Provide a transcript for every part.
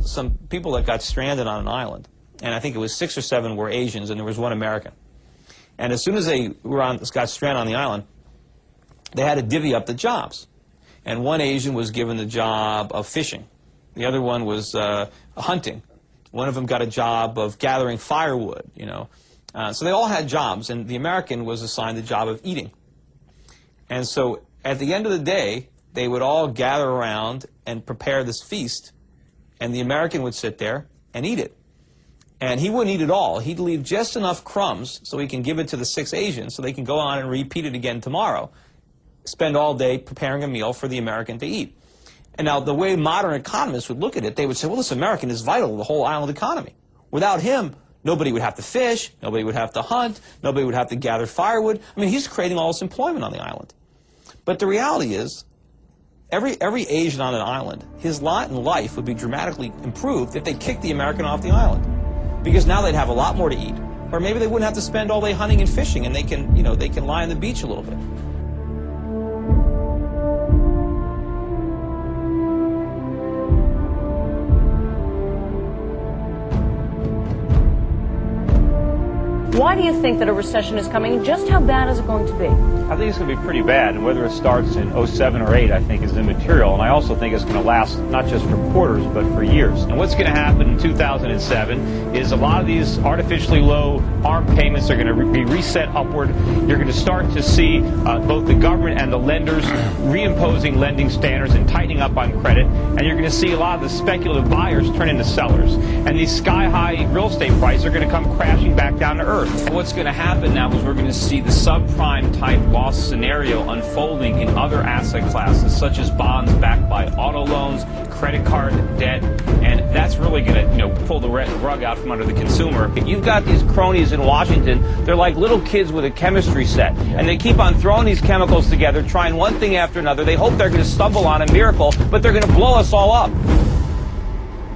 some people that got stranded on an island, and I think it was 6 or 7 were Asians, and there was 1 American. And as soon as they got stranded on the island, they had to divvy up the jobs. And 1 Asian was given the job of fishing. The other one was hunting. One of them got a job of gathering firewood, you know. So they all had jobs, and the American was assigned the job of eating. And so at the end of the day, they would all gather around and prepare this feast, and the American would sit there and eat it. And he wouldn't eat it all. He'd leave just enough crumbs so he can give it to the 6 Asians so they can go on and repeat it again tomorrow. Spend all day preparing a meal for the American to eat. And now the way modern economists would look at it, they would say, well, this American is vital to the whole island economy. Without him, nobody would have to fish, nobody would have to hunt, nobody would have to gather firewood. I mean, he's creating all this employment on the island. But the reality is, every Asian on an island, his lot in life would be dramatically improved if they kicked the American off the island. Because now they'd have a lot more to eat. Or maybe they wouldn't have to spend all day hunting and fishing, and they can, you know, they can lie on the beach a little bit. Why do you think that a recession is coming, and just how bad is it going to be? I think it's going to be pretty bad, and whether it starts in 07 or 08, I think, is immaterial. And I also think it's going to last not just for quarters, but for years. And what's going to happen in 2007 is a lot of these artificially low ARM payments are going to be reset upward. You're going to start to see both the government and the lenders reimposing lending standards and tightening up on credit. And you're going to see a lot of the speculative buyers turn into sellers. And these sky-high real estate prices are going to come crashing back down to earth. What's going to happen now is we're going to see the subprime type loss scenario unfolding in other asset classes, such as bonds backed by auto loans, credit card debt, and that's really going to, you know, pull the rug out from under the consumer. You've got these cronies in Washington, they're like little kids with a chemistry set, and they keep on throwing these chemicals together, trying one thing after another. They hope they're going to stumble on a miracle, but they're going to blow us all up.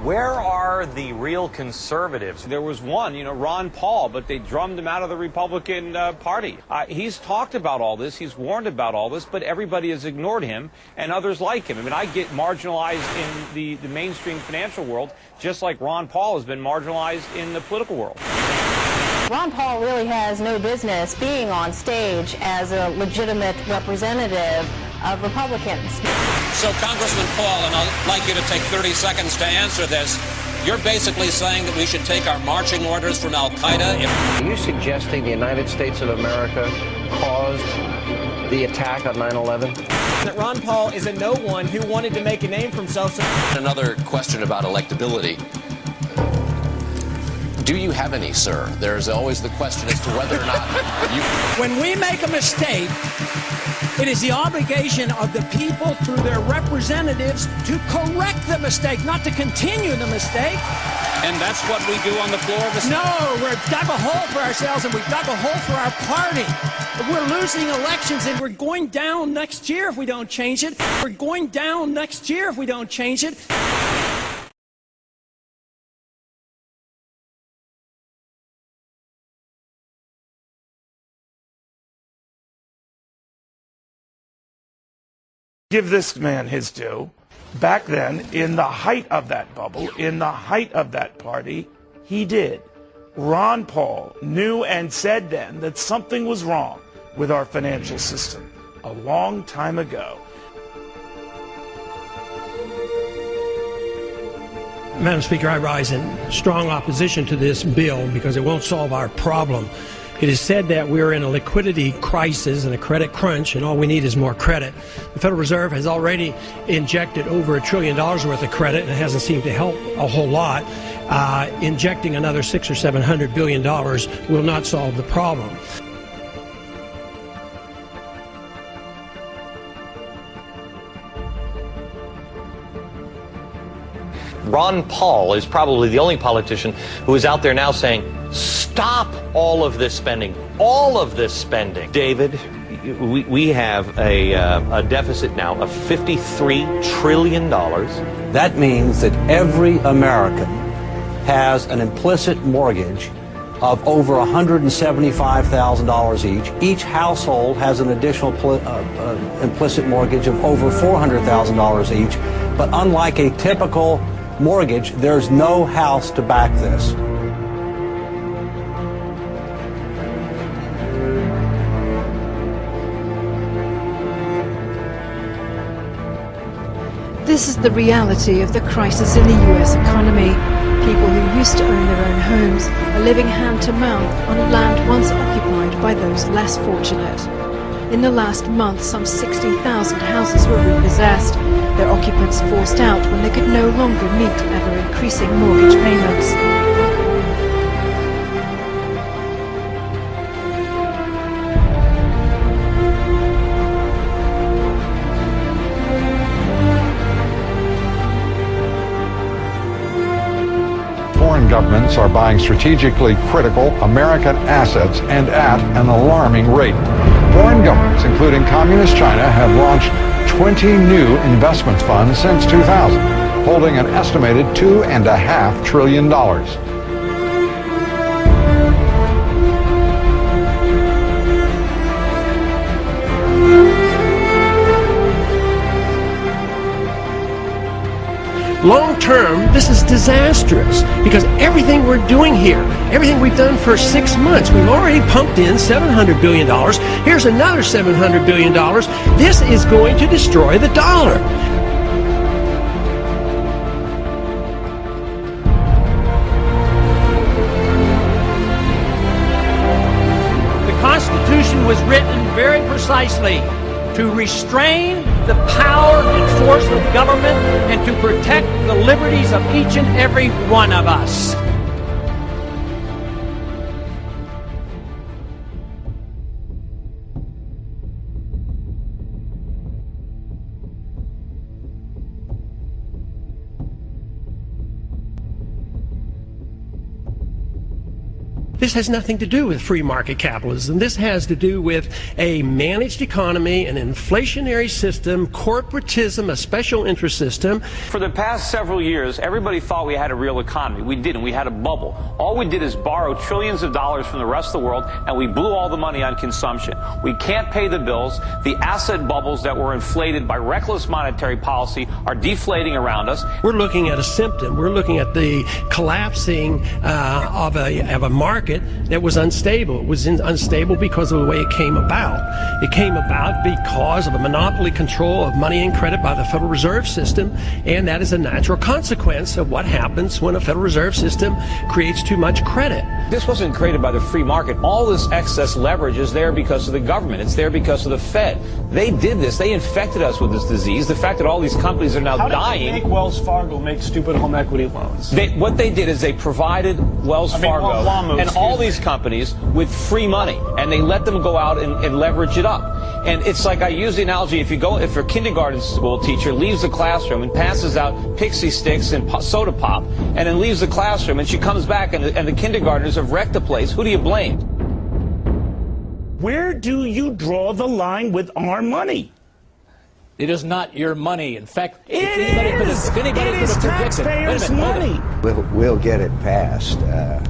Where are the real conservatives? There was one, you know, Ron Paul, but they drummed him out of the Republican Party. He's talked about all this, he's warned about all this, but everybody has ignored him, and others like him. I mean, I get marginalized in the mainstream financial world, just like Ron Paul has been marginalized in the political world. Ron Paul really has no business being on stage as a legitimate representative of Republicans. So, Congressman Paul, and I'd like you to take 30 seconds to answer this. You're basically saying that we should take our marching orders from Al-Qaeda. Are you suggesting the United States of America caused the attack on 9/11? That Ron Paul is a no one who wanted to make a name for himself. Another question about electability. Do you have any, sir? There's always the question as to whether or not you... When we make a mistake, it is the obligation of the people through their representatives to correct the mistake, not to continue the mistake. And that's what we do on the floor of the... No, we've dug a hole for ourselves, and we've dug a hole for our party. We're losing elections, and we're going down next year if we don't change it. We're going down next year if we don't change it. Give this man his due. Back then, in the height of that bubble, in the height of that party, he did. Ron Paul knew and said then that something was wrong with our financial system a long time ago. Madam Speaker, I rise in strong opposition to this bill because it won't solve our problem. It is said that we're in a liquidity crisis and a credit crunch, and all we need is more credit. The Federal Reserve has already injected over $1 trillion worth of credit, and it hasn't seemed to help a whole lot. Injecting another $600 or $700 billion will not solve the problem. Ron Paul is probably the only politician who is out there now saying, stop all of this spending, all of this spending. David, we have a deficit now of $53 trillion. That means that every American has an implicit mortgage of over $175,000 each. Each household has an additional implicit mortgage of over $400,000 each. But unlike a typical mortgage, there's no house to back this. This is the reality of the crisis in the U.S. economy. People who used to own their own homes are living hand to mouth on land once occupied by those less fortunate. In the last month, some 60,000 houses were repossessed, their occupants forced out when they could no longer meet ever-increasing mortgage payments. Foreign governments are buying strategically critical American assets and at an alarming rate. Foreign governments, including Communist China, have launched 20 new investment funds since 2000, holding an estimated $2.5 trillion. Long term, this is disastrous because everything we're doing here, everything we've done for 6 months, we've already pumped in $700 billion. Here's another $700 billion. This is going to destroy the dollar. The Constitution was written very precisely to restrain the power and force of government and to protect the liberties of each and every one of us. This has nothing to do with free market capitalism. This has to do with a managed economy, an inflationary system, corporatism, a special interest system. For the past several years, everybody thought we had a real economy. We didn't. We had a bubble. All we did is borrow trillions of dollars from the rest of the world, and we blew all the money on consumption. We can't pay the bills. The asset bubbles that were inflated by reckless monetary policy are deflating around us. We're looking at a symptom. We're looking at the collapsing of a market that was unstable. It was unstable because of the way it came about. It came about because of a monopoly control of money and credit by the Federal Reserve System, and that is a natural consequence of what happens when a Federal Reserve System creates too much credit. This wasn't created by the free market. All this excess leverage is there because of the government. It's there because of the Fed. They did this. They infected us with this disease. The fact that all these companies are now dying. How did they make Wells Fargo make stupid home equity loans? What they did is they provided Wells Fargo and all these companies with free money, and they let them go out and leverage it up. And it's like, I use the analogy, if a kindergarten school teacher leaves the classroom and passes out pixie sticks and soda pop, and then leaves the classroom, and she comes back and the kindergartners have wrecked the place, who do you blame? Where do you draw the line with our money? It is not your money. In fact, it is taxpayers' money. We'll get it passed.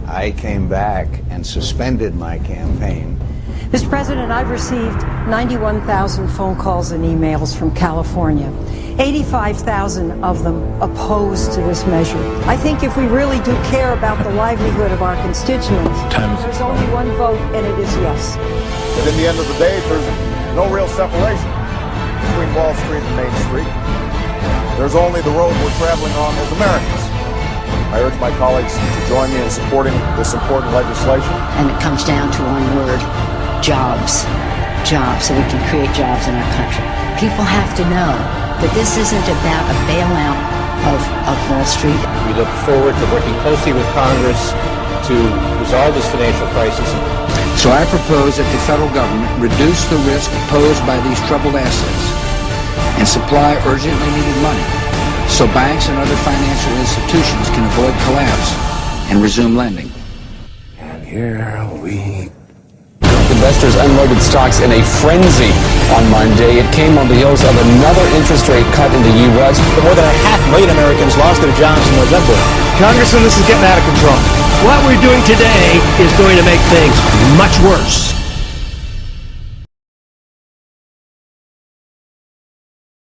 I came back and suspended my campaign. Mr. President, I've received 91,000 phone calls and emails from California. 85,000 of them opposed to this measure. I think if we really do care about the livelihood of our constituents, there's only one vote, and it is yes. But in the end of the day, there's no real separation between Wall Street and Main Street. There's only the road we're traveling on as Americans. I urge my colleagues to join me in supporting this important legislation. And it comes down to one word: jobs. Jobs, so we can create jobs in our country. People have to know that this isn't about a bailout of Wall Street. We look forward to working closely with Congress to resolve this financial crisis. So I propose that the federal government reduce the risk posed by these troubled assets and supply urgently needed money so banks and other financial institutions can avoid collapse and resume lending. And here we Investors unloaded stocks in a frenzy on Monday. It came on the heels of another interest rate cut in the U.S. More than 500,000 Americans lost their jobs in November. Congressman, this is getting out of control. What we're doing today is going to make things much worse.